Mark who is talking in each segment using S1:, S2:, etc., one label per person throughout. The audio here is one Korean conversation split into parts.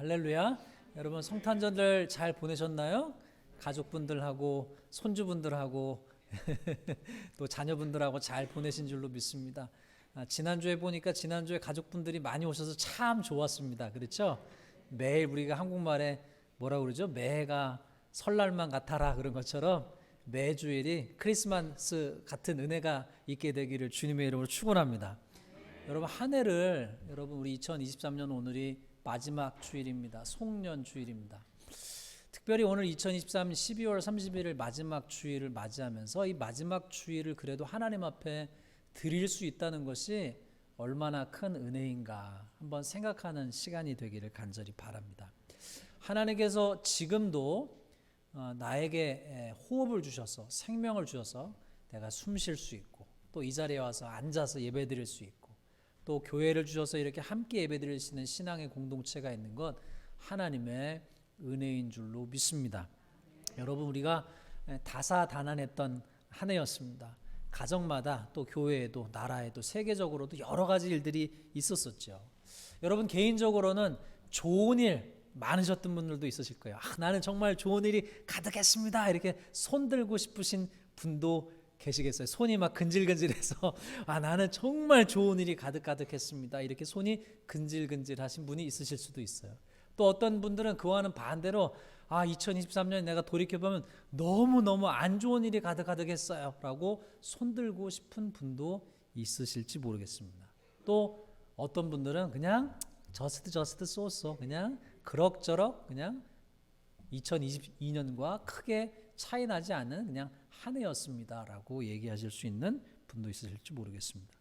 S1: 할렐루야. 여러분 성탄절들 잘 보내셨나요? 가족분들하고 손주분들하고 또 자녀분들하고 잘 보내신 줄로 믿습니다. 지난주에 보니까 지난주에 가족분들이 많이 오셔서 참 좋았습니다. 그렇죠? 매일 우리가 한국말에 뭐라 그러죠? 매해가 설날만 같아라 그런 것처럼 매주일이 크리스마스 같은 은혜가 있게 되기를 주님의 이름으로 축원합니다. 여러분 한 해를 여러분 우리 2023년 오늘이 마지막 주일입니다. 송년 주일입니다. 특별히 오늘 2023 12월 31일 마지막 주일을 맞이하면서 이 마지막 주일을 그래도 하나님 앞에 드릴 수 있다는 것이 얼마나 큰 은혜인가 한번 생각하는 시간이 되기를 간절히 바랍니다. 하나님께서 지금도 나에게 호흡을 주셔서 생명을 주셔서 내가 숨 쉴 수 있고 또 이 자리에 와서 앉아서 예배드릴 수 있고 또 교회를 주셔서 이렇게 함께 예배드릴 수 있는 신앙의 공동체가 있는 것 하나님의 은혜인 줄로 믿습니다. 여러분 우리가 다사다난했던 한 해였습니다. 가정마다 또 교회에도 나라에도 세계적으로도 여러 가지 일들이 있었었죠. 여러분 개인적으로는 좋은 일 많으셨던 분들도 있으실 거예요. 나는 정말 좋은 일이 가득했습니다. 이렇게 손 들고 싶으신 분도 계시겠어요. 손이 막 근질근질해서 나는 정말 좋은 일이 가득했습니다. 이렇게 손이 근질근질하신 분이 있으실 수도 있어요. 또 어떤 분들은 그와는 반대로 2023년에 내가 돌이켜보면 너무너무 안 좋은 일이 가득했어요 라고 손 들고 싶은 분도 있으실지 모르겠습니다. 또 어떤 분들은 그냥 just so 그냥 그럭저럭 그냥 2022년과 크게 차이 나지 않은 그냥 한 해였습니다 라고 얘기하실 수 있는 분도 있으실지 모르겠습니다.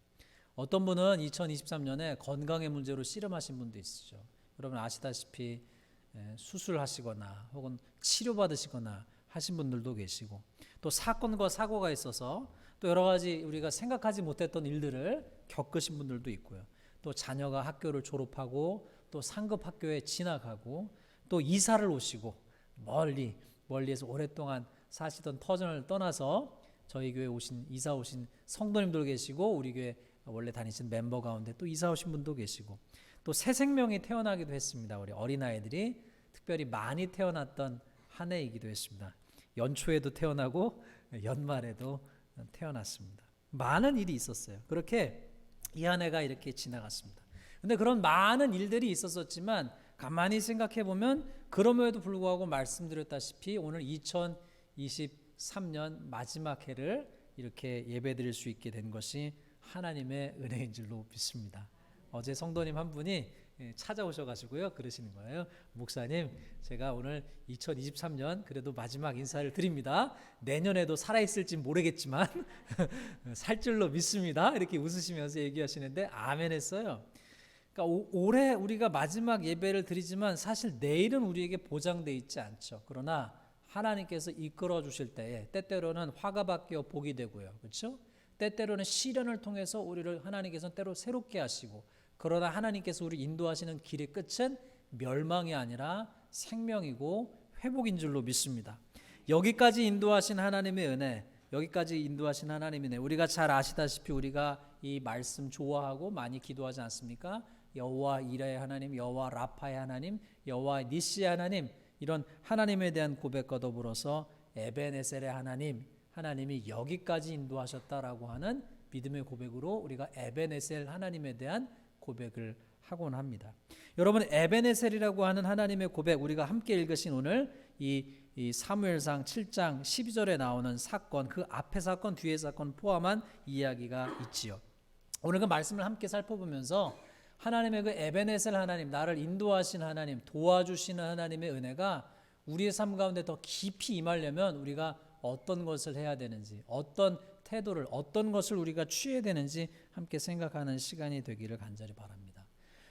S1: 어떤 분은 2023년에 건강의 문제로 씨름하신 분도 있으시죠. 여러분 아시다시피 수술하시거나 혹은 치료받으시거나 하신 분들도 계시고 또 사건과 사고가 있어서 또 여러 가지 우리가 생각하지 못했던 일들을 겪으신 분들도 있고요. 또 자녀가 학교를 졸업하고 또 상급 학교에 진학하고 또 이사를 오시고 멀리에서 오랫동안 사시던 터전을 떠나서 저희 교회 이사 오신 성도님들 계시고 우리 교회 원래 다니신 멤버 가운데 또 이사 오신 분도 계시고 또 새 생명이 태어나기도 했습니다. 우리 어린아이들이 특별히 많이 태어났던 한 해이기도 했습니다. 연초에도 태어나고 연말에도 태어났습니다. 많은 일이 있었어요. 그렇게 이 한 해가 이렇게 지나갔습니다. 근데 그런 많은 일들이 있었지만 가만히 생각해 보면 그럼에도 불구하고 말씀드렸다시피 오늘 2023년 마지막 해를 이렇게 예배드릴 수 있게 된 것이 하나님의 은혜인 줄로 믿습니다. 어제 성도님 한 분이 찾아오셔가지고요 그러시는 거예요. 목사님 제가 오늘 2023년 그래도 마지막 인사를 드립니다. 내년에도 살아있을지 모르겠지만 살 줄로 믿습니다. 이렇게 웃으시면서 얘기하시는데 아멘 했어요. 그러니까 올해 우리가 마지막 예배를 드리지만 사실 내일은 우리에게 보장되어 있지 않죠. 그러나 하나님께서 이끌어 주실 때에 때때로는 화가 바뀌어 복이 되고요. 그렇죠? 때때로는 시련을 통해서 우리를 하나님께서는 때로 새롭게 하시고 그러나 하나님께서 우리 인도하시는 길의 끝은 멸망이 아니라 생명이고 회복인 줄로 믿습니다. 여기까지 인도하신 하나님의 은혜, 여기까지 인도하신 하나님의 은혜, 우리가 잘 아시다시피 우리가 이 말씀 좋아하고 많이 기도하지 않습니까? 여호와 이레의 하나님, 여호와 라파의 하나님, 여호와 니시의 하나님, 이런 하나님에 대한 고백과 더불어서 에베네셀의 하나님, 하나님이 여기까지 인도하셨다라고 하는 믿음의 고백으로 우리가 에베네셀 하나님에 대한 고백을 하곤 합니다. 여러분 에베네셀이라고 하는 하나님의 고백 우리가 함께 읽으신 오늘 이 사무엘상 7장 12절에 나오는 사건, 그 앞의 사건 뒤의 사건 포함한 이야기가 있지요. 오늘 그 말씀을 함께 살펴보면서 하나님의 그 에베네셀 하나님, 나를 인도하신 하나님, 도와주시는 하나님의 은혜가 우리의 삶 가운데 더 깊이 임하려면 우리가 어떤 것을 해야 되는지, 어떤 태도를, 어떤 것을 우리가 취해야 되는지 함께 생각하는 시간이 되기를 간절히 바랍니다.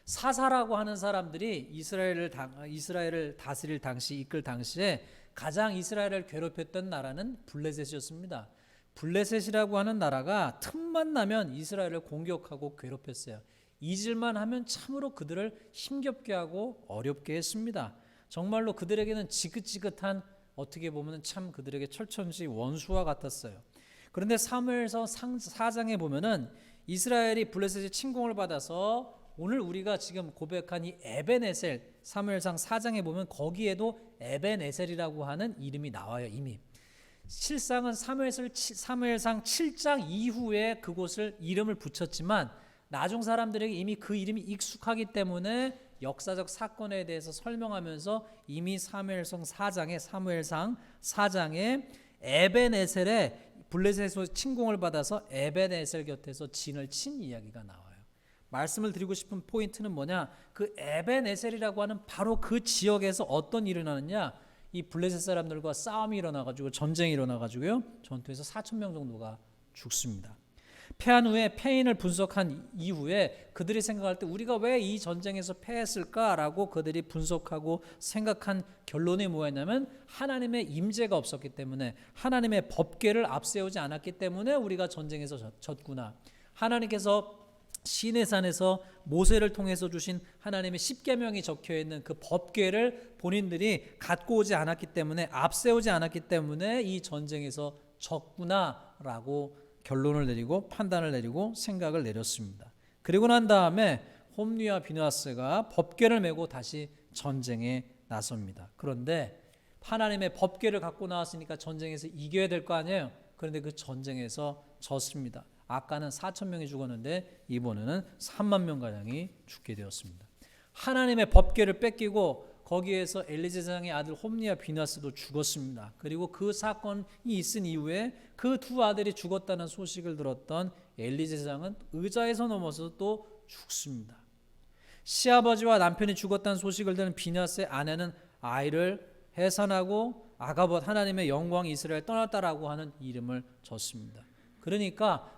S1: 사사라고 하는 사람들이 이스라엘을 다스릴 당시, 이끌 당시에 가장 이스라엘을 괴롭혔던 나라는 블레셋이었습니다. 블레셋이라고 하는 나라가 틈만 나면 이스라엘을 공격하고 괴롭혔어요. 잊을만 하면 참으로 그들을 힘겹게 하고 어렵게 했습니다. 정말로 그들에게는 지긋지긋한 어떻게 보면 참 그들에게 철천지 원수와 같았어요. 그런데 사무엘서 4장에 보면은 이스라엘이 블레셋의 침공을 받아서 오늘 우리가 지금 고백한 이 에벤에셀, 사무엘상 4장에 보면 거기에도 에벤에셀이라고 하는 이름이 나와요. 이미 실상은 사무엘상 7장 이후에 그곳을 이름을 붙였지만 나중 사람들에게 이미 그 이름이 익숙하기 때문에 역사적 사건에 대해서 설명하면서 이미 사무엘상 4장에 에벤에셀의 블레셋에서 침공을 받아서 에벤에셀 곁에서 진을 친 이야기가 나와요. 말씀을 드리고 싶은 포인트는 뭐냐? 그 에벤에셀이라고 하는 바로 그 지역에서 어떤 일이 일어나느냐? 이 블레셋 사람들과 싸움이 일어나가지고 전쟁이 일어나가지고요, 전투에서 4,000명 정도가 죽습니다. 패한 후에 패인을 분석한 이후에 그들이 생각할 때 우리가 왜 이 전쟁에서 패했을까라고 그들이 분석하고 생각한 결론이 뭐였냐면 하나님의 임재가 없었기 때문에, 하나님의 법궤를 앞세우지 않았기 때문에 우리가 전쟁에서 졌구나. 하나님께서 시내산에서 모세를 통해서 주신 하나님의 십계명이 적혀있는 그 법궤를 본인들이 갖고 오지 않았기 때문에, 앞세우지 않았기 때문에 이 전쟁에서 졌구나라고 결론을 내리고 판단을 내리고 생각을 내렸습니다. 그리고 난 다음에 홈리와 비느하스가 법궤를 메고 다시 전쟁에 나섭니다. 그런데 하나님의 법궤를 갖고 나왔으니까 전쟁에서 이겨야 될 거 아니에요. 그런데 그 전쟁에서 졌습니다. 아까는 4,000명이 죽었는데 이번에는 3만 명가량이 죽게 되었습니다. 하나님의 법궤를 뺏기고 거기에서 엘리 제사장의 아들 홈리와 비느하스도 죽었습니다. 그리고 그 사건이 있은 이후에 그 두 아들이 죽었다는 소식을 들었던 엘리 제사장은 의자에서 넘어서 또 죽습니다. 시아버지와 남편이 죽었다는 소식을 들은 비느하스의 아내는 아이를 해산하고 아가봇, 하나님의 영광이 이스라엘 떠났다라고 하는 이름을 줬습니다. 그러니까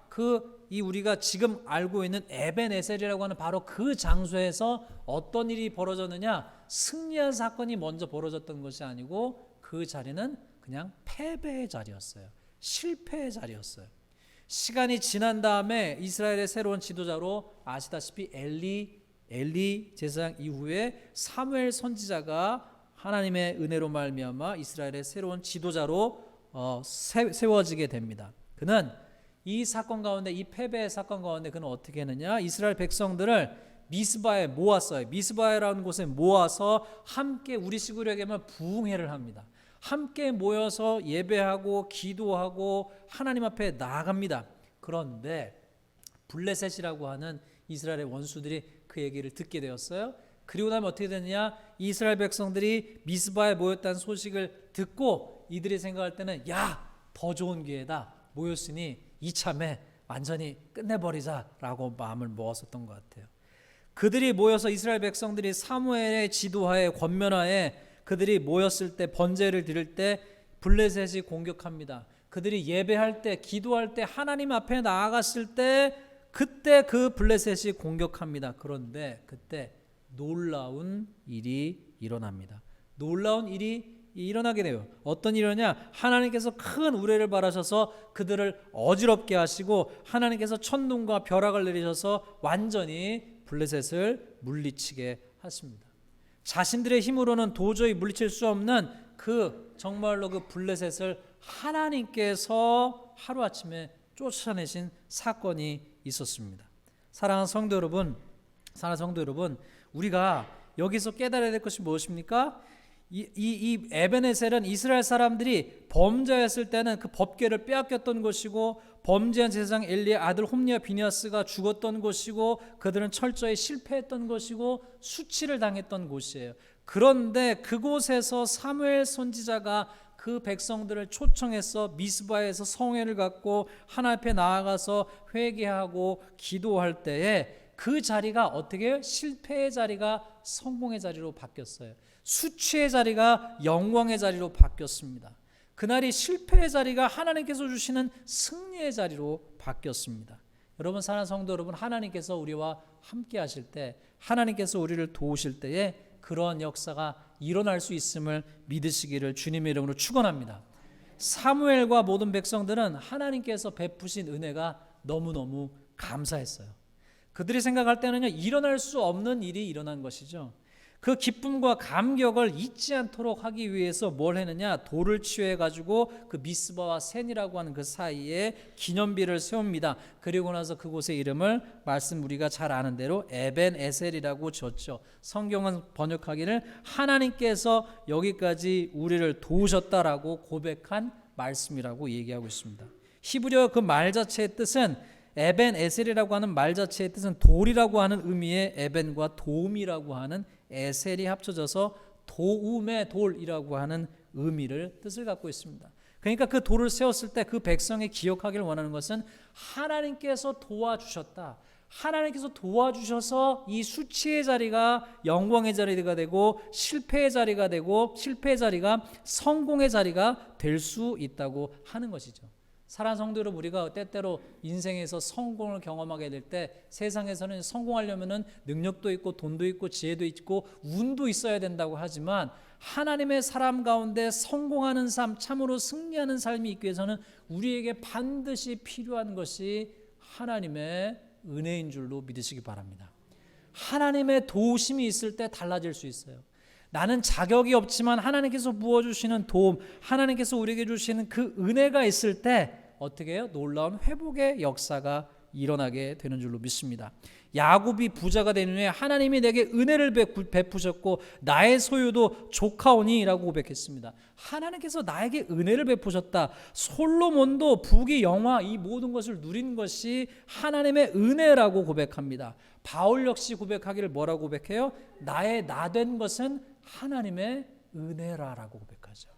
S1: 우리가 지금 알고 있는 에벤에셀이라고 하는 바로 그 장소에서 어떤 일이 벌어졌느냐? 승리한 사건이 먼저 벌어졌던 것이 아니고 그 자리는 그냥 패배의 자리였어요. 실패의 자리였어요. 시간이 지난 다음에 이스라엘의 새로운 지도자로 아시다시피 엘리 제사장 이후에 사무엘 선지자가 하나님의 은혜로 말미암아 이스라엘의 새로운 지도자로 세워지게 됩니다. 그는 이 사건 가운데, 이 패배의 사건 가운데 그는 어떻게 했느냐? 이스라엘 백성들을 미스바에 모았어요. 미스바라는 곳에 모아서 함께 우리식으로 얘기하면 부흥회를 합니다. 함께 모여서 예배하고 기도하고 하나님 앞에 나아갑니다. 그런데 블레셋이라고 하는 이스라엘의 원수들이 그 얘기를 듣게 되었어요. 그리고 나면 어떻게 되느냐? 이스라엘 백성들이 미스바에 모였다는 소식을 듣고 이들이 생각할 때는 더 좋은 기회다. 모였으니 이참에 완전히 끝내버리자라고 마음을 먹었었던 것 같아요. 그들이 모여서 이스라엘 백성들이 사무엘의 지도하에, 권면하에 그들이 모였을 때, 번제를 드릴 때 블레셋이 공격합니다. 그들이 예배할 때, 기도할 때, 하나님 앞에 나아갔을 때 그때 그 블레셋이 공격합니다. 그런데 그때 놀라운 일이 일어납니다. 놀라운 일이 일어나게 돼요. 어떤 일이냐? 하나님께서 큰 우레를 바라셔서 그들을 어지럽게 하시고 하나님께서 천둥과 벼락을 내리셔서 완전히 블레셋을 물리치게 하십니다. 자신들의 힘으로는 도저히 물리칠 수 없는 정말로 그 블레셋을 하나님께서 하루아침에 쫓아내신 사건이 있었습니다. 사랑하는 성도 여러분, 우리가 여기서 깨달아야 될 것이 무엇입니까? 이 에벤에셀은 이스라엘 사람들이 범죄했을 때는 그 법궤를 빼앗겼던 것이고, 범죄한 제사장 엘리의 아들 홈리와 비느하스가 죽었던 곳이고, 그들은 철저히 실패했던 것이고 수치를 당했던 곳이에요. 그런데 그곳에서 사무엘 선지자가 그 백성들을 초청해서 미스바에서 성회를 갖고 하나님 앞에 나아가서 회개하고 기도할 때에 그 자리가 어떻게 실패의 자리가 성공의 자리로 바뀌었어요. 수치의 자리가 영광의 자리로 바뀌었습니다. 그날이 실패의 자리가 하나님께서 주시는 승리의 자리로 바뀌었습니다. 여러분, 사랑하는 성도 여러분, 하나님께서 우리와 함께 하실 때, 하나님께서 우리를 도우실 때에 그러한 역사가 일어날 수 있음을 믿으시기를 주님의 이름으로 축원합니다. 사무엘과 모든 백성들은 하나님께서 베푸신 은혜가 너무너무 감사했어요. 그들이 생각할 때는요, 일어날 수 없는 일이 일어난 것이죠. 그 기쁨과 감격을 잊지 않도록 하기 위해서 뭘 했느냐? 돌을 취해 가지고 그 미스바와 센이라고 하는 그 사이에 기념비를 세웁니다. 그리고 나서 그곳의 이름을 말씀 우리가 잘 아는 대로 에벤 에셀이라고 지었죠. 성경은 번역하기를 하나님께서 여기까지 우리를 도우셨다라고 고백한 말씀이라고 얘기하고 있습니다. 히브리어 그 말 자체의 뜻은 에벤 에셀이라고 하는 말 자체의 뜻은 돌이라고 하는 의미의 에벤과 도움이라고 하는 에셀이 합쳐져서 도움의 돌이라고 하는 의미를 뜻을 갖고 있습니다. 그러니까 그 돌을 세웠을 때 그 백성이 기억하기를 원하는 것은 하나님께서 도와주셨다. 하나님께서 도와주셔서 이 수치의 자리가 영광의 자리가 되고 실패의 자리가 되고 실패의 자리가 성공의 자리가 될 수 있다고 하는 것이죠. 사랑하는 성도 여러분, 우리가 때때로 인생에서 성공을 경험하게 될 때 세상에서는 성공하려면 능력도 있고 돈도 있고 지혜도 있고 운도 있어야 된다고 하지만 하나님의 사람 가운데 성공하는 삶, 참으로 승리하는 삶이 있기 위해서는 우리에게 반드시 필요한 것이 하나님의 은혜인 줄로 믿으시기 바랍니다. 하나님의 도우심이 있을 때 달라질 수 있어요. 나는 자격이 없지만 하나님께서 부어주시는 도움, 하나님께서 우리에게 주시는 그 은혜가 있을 때 어떻게 해요? 놀라운 회복의 역사가 일어나게 되는 줄로 믿습니다. 야곱이 부자가 된 후에 하나님이 내게 은혜를 베푸셨고 나의 소유도 조카오니라고 고백했습니다. 하나님께서 나에게 은혜를 베푸셨다. 솔로몬도 부귀 영화 이 모든 것을 누린 것이 하나님의 은혜라고 고백합니다. 바울 역시 고백하기를 뭐라고 고백해요? 나의 나 된 것은 하나님의 은혜라라고 고백하죠.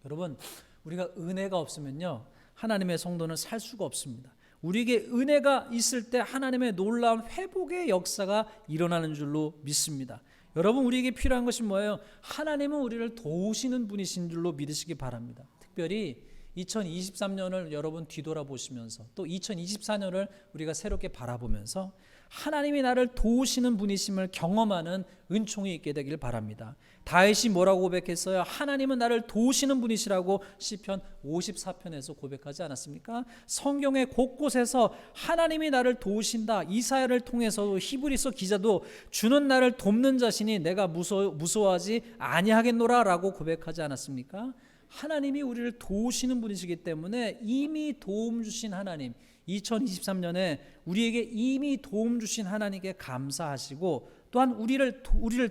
S1: 여러분, 우리가 은혜가 없으면요 하나님의 성도는 살 수가 없습니다. 우리에게 은혜가 있을 때 하나님의 놀라운 회복의 역사가 일어나는 줄로 믿습니다. 여러분, 우리에게 필요한 것이 뭐예요? 하나님은 우리를 도우시는 분이신 줄로 믿으시기 바랍니다. 특별히 2023년을 여러분 뒤돌아보시면서 또 2024년을 우리가 새롭게 바라보면서 하나님이 나를 도우시는 분이심을 경험하는 은총이 있게 되길 바랍니다. 다윗이 뭐라고 고백했어요? 하나님은 나를 도우시는 분이시라고 시편 54편에서 고백하지 않았습니까? 성경의 곳곳에서 하나님이 나를 도우신다. 이사야를 통해서도 히브리서 기자도 주는 나를 돕는 자신이 내가 무서워하지 아니하겠노라 라고 고백하지 않았습니까? 하나님이 우리를 도우시는 분이시기 때문에 이미 도움 주신 하나님, 2023년에 우리에게 이미 도움 주신 하나님께 감사하시고 또한 우리를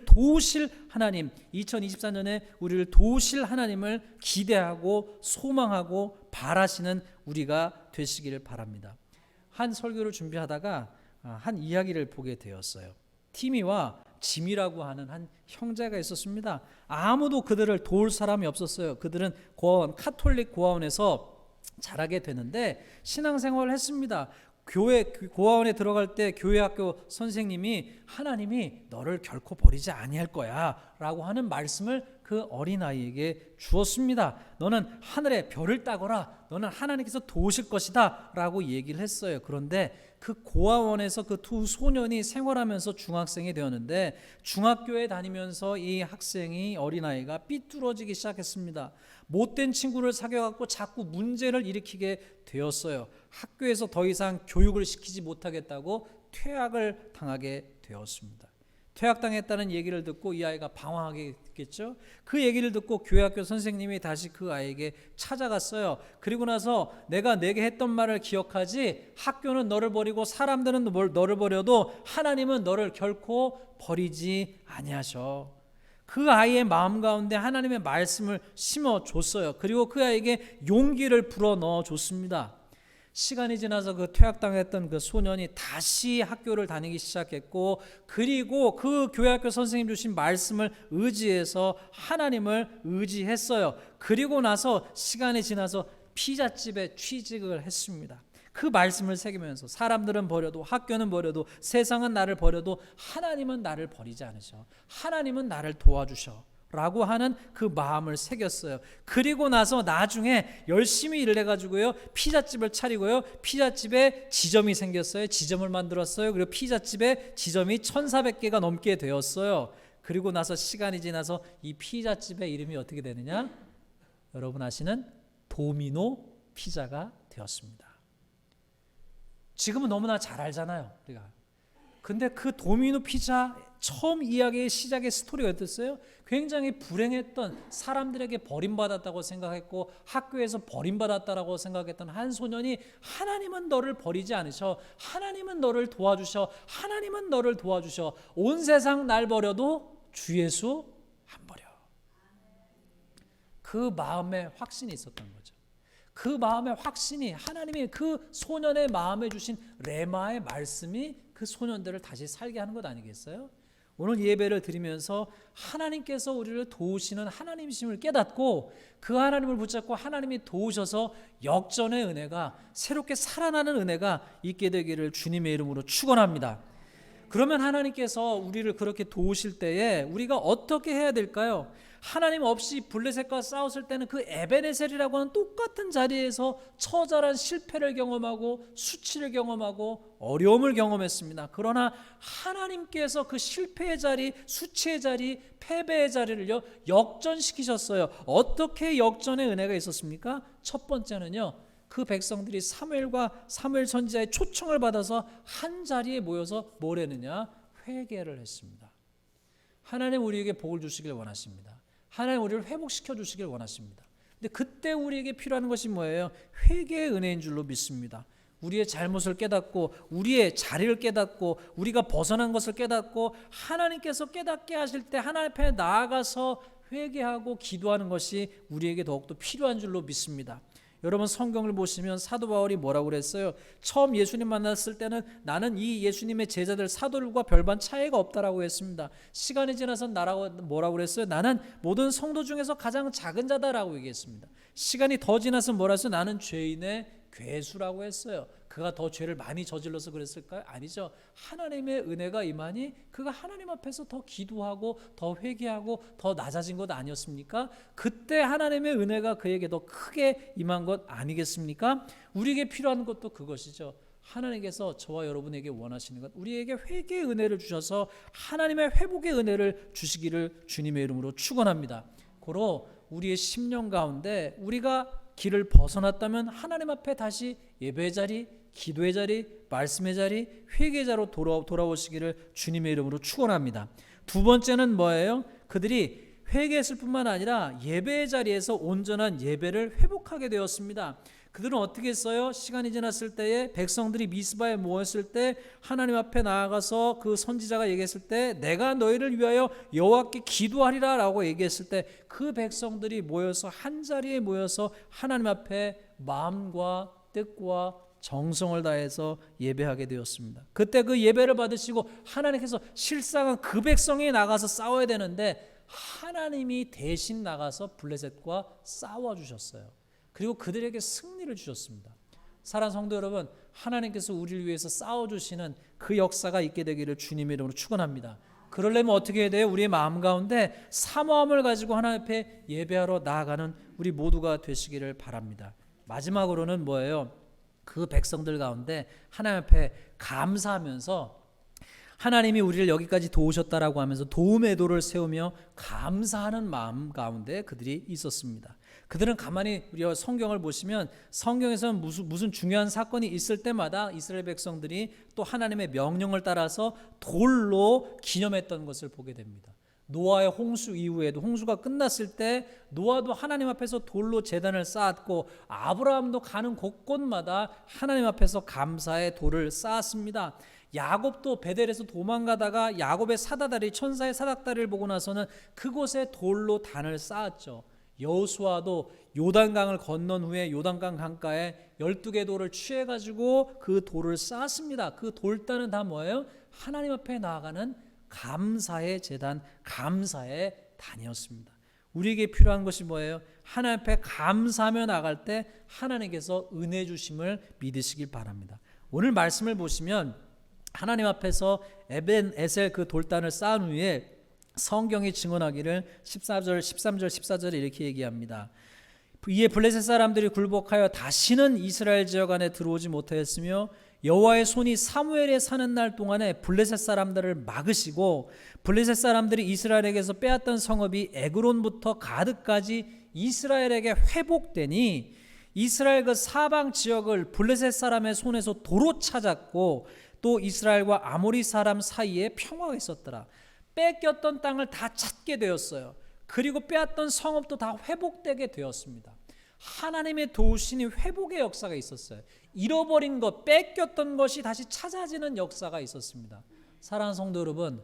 S1: 도우실 하나님, 2024년에 우리를 도우실 하나님을 기대하고 소망하고 바라시는 우리가 되시기를 바랍니다. 한 설교를 준비하다가 한 이야기를 보게 되었어요. 티미와 짐이라고 하는 한 형제가 있었습니다. 아무도 그들을 도울 사람이 없었어요. 그들은 카톨릭 고아원에서 자라게 되는데 신앙생활을 했습니다. 교회 고아원에 들어갈 때 교회학교 선생님이 하나님이 너를 결코 버리지 아니할 거야 라고 하는 말씀을 그 어린아이에게 주었습니다. 너는 하늘에 별을 따거라. 너는 하나님께서 도우실 것이다 라고 얘기를 했어요. 그런데 그 고아원에서 그 두 소년이 생활하면서 중학생이 되었는데 중학교에 다니면서 이 학생이 어린아이가 삐뚤어지기 시작했습니다. 못된 친구를 사귀어갖고 자꾸 문제를 일으키게 되었어요. 학교에서 더 이상 교육을 시키지 못하겠다고 퇴학을 당하게 되었습니다. 퇴학당했다는 얘기를 듣고 이 아이가 방황하게 됐겠죠. 그 얘기를 듣고 교회학교 선생님이 다시 그 아이에게 찾아갔어요. 그리고 나서 내가 내게 했던 말을 기억하지, 학교는 너를 버리고 사람들은 너를 버려도 하나님은 너를 결코 버리지 아니하셔. 그 아이의 마음 가운데 하나님의 말씀을 심어줬어요. 그리고 그 아이에게 용기를 불어넣어 줬습니다. 시간이 지나서 그 퇴학당했던 그 소년이 다시 학교를 다니기 시작했고, 그리고 그 교회학교 선생님 주신 말씀을 의지해서 하나님을 의지했어요. 그리고 나서 시간이 지나서 피자집에 취직을 했습니다. 그 말씀을 새기면서 사람들은 버려도, 학교는 버려도, 세상은 나를 버려도 하나님은 나를 버리지 않으셔. 하나님은 나를 도와주셔 라고 하는 그 마음을 새겼어요. 그리고 나서 나중에 열심히 일을 해가지고요, 피자집을 차리고요, 피자집에 지점이 생겼어요. 지점을 만들었어요. 그리고 피자집에 지점이 1,400개가 넘게 되었어요. 그리고 나서 시간이 지나서 이 피자집의 이름이 어떻게 되느냐? 여러분 아시는 도미노 피자가 되었습니다. 지금은 너무나 잘 알잖아요, 우리가. 근데 그 도미노 피자 처음 이야기의 시작의 스토리가 어땠어요? 굉장히 불행했던, 사람들에게 버림받았다고 생각했고 학교에서 버림받았다라고 생각했던 한 소년이 하나님은 너를 버리지 않으셔, 하나님은 너를 도와주셔, 하나님은 너를 도와주셔, 온 세상 날 버려도 주 예수 안 버려. 그 마음에 확신이 있었던 거죠. 그 마음의 확신이, 하나님이 그 소년의 마음에 주신 레마의 말씀이 그 소년들을 다시 살게 하는 것 아니겠어요? 오늘 예배를 드리면서 하나님께서 우리를 도우시는 하나님이심을 깨닫고 그 하나님을 붙잡고 하나님이 도우셔서 역전의 은혜가, 새롭게 살아나는 은혜가 있게 되기를 주님의 이름으로 축원합니다. 그러면 하나님께서 우리를 그렇게 도우실 때에 우리가 어떻게 해야 될까요? 하나님 없이 블레셋과 싸웠을 때는 그 에베네셀이라고 하는 똑같은 자리에서 처절한 실패를 경험하고 수치를 경험하고 어려움을 경험했습니다. 그러나 하나님께서 그 실패의 자리, 수치의 자리, 패배의 자리를요 역전시키셨어요. 어떻게 역전의 은혜가 있었습니까? 첫 번째는요, 그 백성들이 사무엘과 사무엘 선지자의 초청을 받아서 한 자리에 모여서 뭘 했느냐? 회개를 했습니다. 하나님 우리에게 복을 주시길 원하십니다. 하나님 우리를 회복시켜 주시길 원하십니다. 근데 그때 우리에게 필요한 것이 뭐예요? 회개의 은혜인 줄로 믿습니다. 우리의 잘못을 깨닫고 우리의 자리를 깨닫고 우리가 벗어난 것을 깨닫고 하나님께서 깨닫게 하실 때 하나님 앞에 나아가서 회개하고 기도하는 것이 우리에게 더욱더 필요한 줄로 믿습니다. 여러분 성경을 보시면 사도 바울이 뭐라고 그랬어요? 처음 예수님 만났을 때는 나는 이 예수님의 제자들 사도들과 별반 차이가 없다라고 했습니다. 시간이 지나서 나라고 뭐라고 그랬어요? 나는 모든 성도 중에서 가장 작은 자다라고 얘기했습니다. 시간이 더 지나서 뭐라 했어요? 나는 죄인의 괴수라고 했어요. 그가 더 죄를 많이 저질러서 그랬을까요? 아니죠. 하나님의 은혜가 임하니 그가 하나님 앞에서 더 기도하고 더 회개하고 더 낮아진 것 아니었습니까? 그때 하나님의 은혜가 그에게 더 크게 임한 것 아니겠습니까? 우리에게 필요한 것도 그것이죠. 하나님께서 저와 여러분에게 원하시는 것, 우리에게 회개의 은혜를 주셔서 하나님의 회복의 은혜를 주시기를 주님의 이름으로 축원합니다. 고로 우리의 심령 가운데 우리가 길을 벗어났다면 하나님 앞에 다시 예배의 자리, 기도의 자리, 말씀의 자리, 회개의 자리로 돌아오시기를 주님의 이름으로 축원합니다. 두 번째는 뭐예요? 그들이 회개했을 뿐만 아니라 예배의 자리에서 온전한 예배를 회복하게 되었습니다. 그들은 어떻게 했어요? 시간이 지났을 때에 백성들이 미스바에 모였을 때 하나님 앞에 나아가서 그 선지자가 얘기했을 때 내가 너희를 위하여 여호와께 기도하리라 라고 얘기했을 때 그 백성들이 모여서 한 자리에 모여서 하나님 앞에 마음과 뜻과 정성을 다해서 예배하게 되었습니다. 그때 그 예배를 받으시고 하나님께서 실상은 그 백성이 나가서 싸워야 되는데 하나님이 대신 나가서 블레셋과 싸워주셨어요. 그리고 그들에게 승리를 주셨습니다. 사랑하는 성도 여러분, 하나님께서 우리를 위해서 싸워주시는 그 역사가 있게 되기를 주님의 이름으로 축원합니다. 그러려면 어떻게 해야 돼요? 우리의 마음 가운데 사모함을 가지고 하나님 앞에 예배하러 나아가는 우리 모두가 되시기를 바랍니다. 마지막으로는 뭐예요? 그 백성들 가운데 하나님 앞에 감사하면서 하나님이 우리를 여기까지 도우셨다라고 하면서 도움의 도를 세우며 감사하는 마음 가운데 그들이 있었습니다. 그들은 가만히 우리가 성경을 보시면 성경에서는 무슨 중요한 사건이 있을 때마다 이스라엘 백성들이 또 하나님의 명령을 따라서 돌로 기념했던 것을 보게 됩니다. 노아의 홍수 이후에도 홍수가 끝났을 때 노아도 하나님 앞에서 돌로 제단을 쌓았고 아브라함도 가는 곳곳마다 하나님 앞에서 감사의 돌을 쌓았습니다. 야곱도 베델에서 도망가다가 야곱의 사다다리, 천사의 사닥다리를 보고 나서는 그곳에 돌로 단을 쌓았죠. 여호수아도 요단강을 건넌 후에 요단강 강가에 12개 돌을 취해가지고 그 돌을 쌓았습니다. 그 돌단은 다 뭐예요? 하나님 앞에 나아가는 감사의 제단, 감사의 단이었습니다. 우리에게 필요한 것이 뭐예요? 하나님 앞에 감사하며 나갈 때 하나님께서 은혜 주심을 믿으시길 바랍니다. 오늘 말씀을 보시면 하나님 앞에서 에벤에셀 그 돌단을 쌓은 후에 성경이 증언하기를 13절 14절에 이렇게 얘기합니다. 이에 블레셋 사람들이 굴복하여 다시는 이스라엘 지역 안에 들어오지 못하였으며 여호와의 손이 사무엘에 사는 날 동안에 블레셋 사람들을 막으시고 블레셋 사람들이 이스라엘에게서 빼앗던 성읍이 에그론부터 가드까지 이스라엘에게 회복되니 이스라엘 그 사방 지역을 블레셋 사람의 손에서 도로 찾았고 또 이스라엘과 아모리 사람 사이에 평화가 있었더라. 뺏겼던 땅을 다 찾게 되었어요. 그리고 빼앗던 성읍도 다 회복되게 되었습니다. 하나님의 도우시니 회복의 역사가 있었어요. 잃어버린 것, 뺏겼던 것이 다시 찾아지는 역사가 있었습니다. 사랑하는 성도 여러분,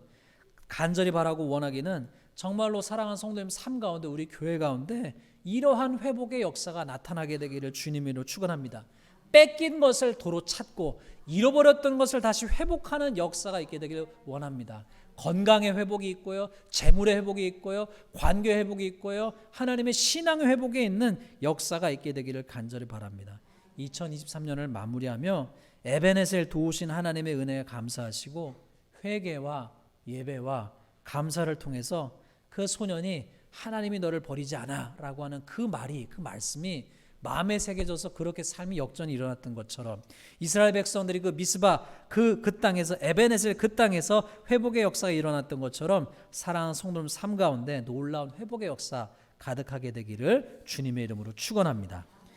S1: 간절히 바라고 원하기는 정말로 사랑하는 성도님 삶 가운데, 우리 교회 가운데 이러한 회복의 역사가 나타나게 되기를 주님으로 축원합니다. 뺏긴 것을 도로 찾고 잃어버렸던 것을 다시 회복하는 역사가 있게 되기를 원합니다. 건강의 회복이 있고요, 재물의 회복이 있고요, 관계 회복이 있고요, 하나님의 신앙의 회복에 있는 역사가 있게 되기를 간절히 바랍니다. 2023년을 마무리하며 에베네셀 도우신 하나님의 은혜에 감사하시고 회개와 예배와 감사를 통해서 그 소년이 하나님이 너를 버리지 않아 라고 하는 그 말이, 그 말씀이 마음에 새겨져서 그렇게 삶이 역전이 일어났던 것처럼 이스라엘 백성들이 그 미스바 그 땅에서, 에베네셀 그 땅에서 회복의 역사가 일어났던 것처럼 사랑하는 성도님 삶 가운데 놀라운 회복의 역사 가득하게 되기를 주님의 이름으로 축원합니다.